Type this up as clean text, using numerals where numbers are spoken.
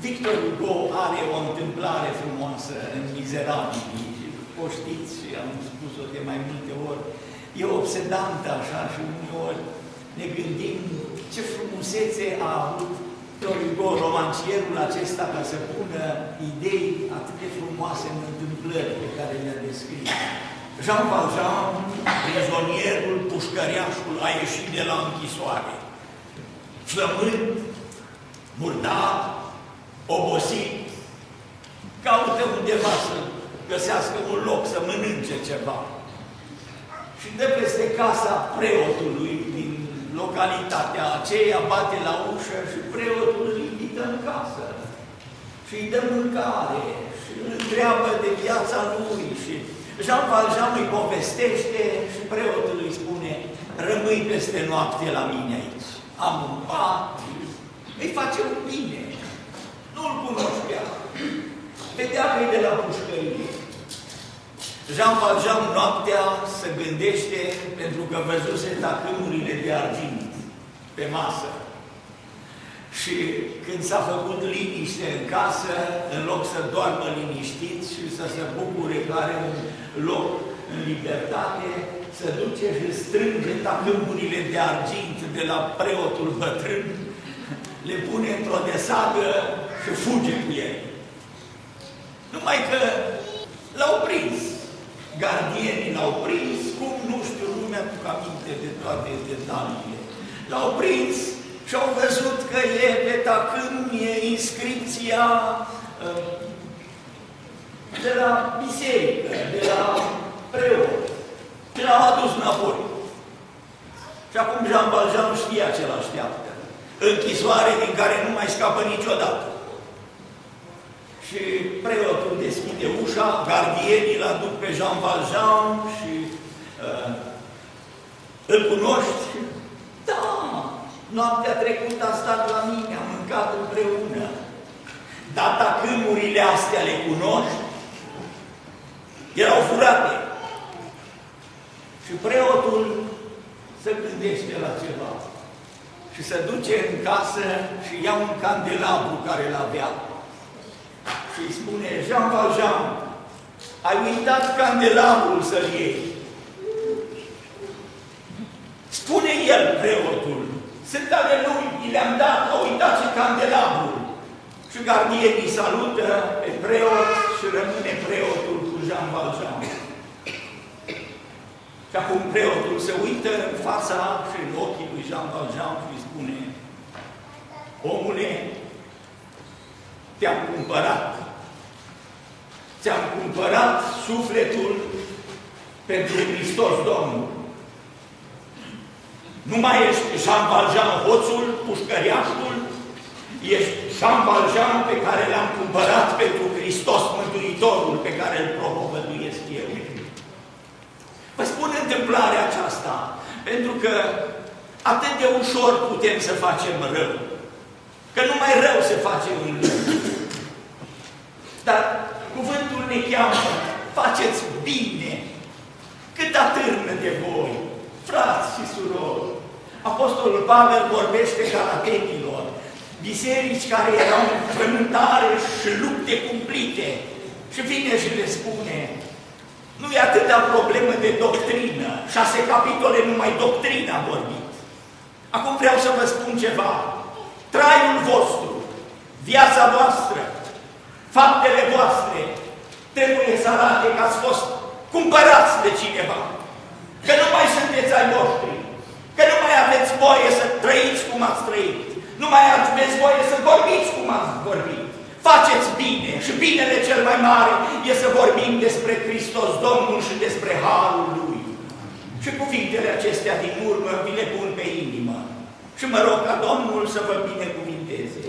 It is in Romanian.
Victor Hugo are o întâmplare frumoasă în Mizerabili. O știți, am spus-o de mai multe ori. E obsedantă așa și uneori ne gândim ce frumusețe a avut Victor Hugo, romancierul acesta, ca să pună idei atât de frumoase în întâmplări pe care le-a descris. Jean Valjean, prizonierul, pușcăriașul, a ieșit de la închisoare. Flămând, murdar, obosit, caută undeva să găsească un loc, să mănânce ceva. Și dă peste casa preotului din localitatea aceea, bate la ușă și preotul îl invită în casă. Și îi dă mâncare și îl întreabă de viața lui. Și Jean Valjean îi povestește și preotul îi spune: rămâi peste noapte la mine aici. Am un pat, îi face un bine. Nu-l cunoștea. Vedea că e de la pușcărie. Jean Valjean noaptea se gândește, pentru că văzuse tacâmurile de argint pe masă. Și când s-a făcut liniște în casă, în loc să doarmă liniștit și să se bucure că are un loc în libertate, se duce și strânge tacâmurile de argint de la preotul bătrân, le pune într-o desadă și fuge cu ei. Numai că l-au prins. Gardienii l-au prins, cum nu știu, nu mi-aduc aminte de toate detaliile. L-au prins și au văzut că e pe tacâm, e inscripția de la biserică, de la preot. Și l-au adus înapoi. Și acum Jean Valjean știa ce l-așteaptă. Închisoare din care nu mai scapă niciodată. Și preotul deschide ușa, gardienii îl aduc pe Jean Valjean și îl cunoști? Da, noaptea trecută a stat la mine, am mâncat împreună. Dar tacâmurile astea le cunoști? Erau furate. Și preotul se gândește la ceva. Și se duce în casă și ia un candelabru care l-avea. Și îi spune: Jean Valjean, ai uitat candelabrul să-l iei. Spune el, preotul, sunt ale lui, i le-am dat, a uitat și candelabrul. Și gardienii salută pe preot și rămâne preotul cu Jean Valjean. Și acum preotul se uită în fața și în ochii lui Jean Valjean și îi spune: omule, te-am cumpărat. Ți-am cumpărat sufletul pentru Hristos Domnul. Nu mai ești Jean Valjean hoțul, pușcăriașul, ești Jean Valjean pe care l-am cumpărat pentru Hristos Mântuitorul, pe care îl propovăduiesc eu. Vă spun întâmplarea aceasta, pentru că atât de ușor putem să facem rău. Că numai rău se face în lume. Dar cuvântul ne cheamă: faceți bine, cât atârnă de voi, frați și surori. Apostolul Pavel vorbește galatenilor, biserici care erau în frământare și lupte cumplite, și vine și le spune: nu e atâta problemă de doctrină, 6 capitole numai doctrina a vorbit. Acum vreau să vă spun ceva. Traiul vostru, viața voastră, faptele voastre trebuie să arate că ați fost cumpărați de cineva. Că nu mai sunteți ai voștri. Că nu mai aveți voie să trăiți cum ați trăit. Nu mai aveți voie să vorbiți cum ați vorbit. Faceți bine și binele cel mai mare e să vorbim despre Hristos Domnul și despre harul Lui. Și cuvintele acestea din urmă vi le pun pe inimă. Și mă rog ca Domnul să vă binecuvinteze.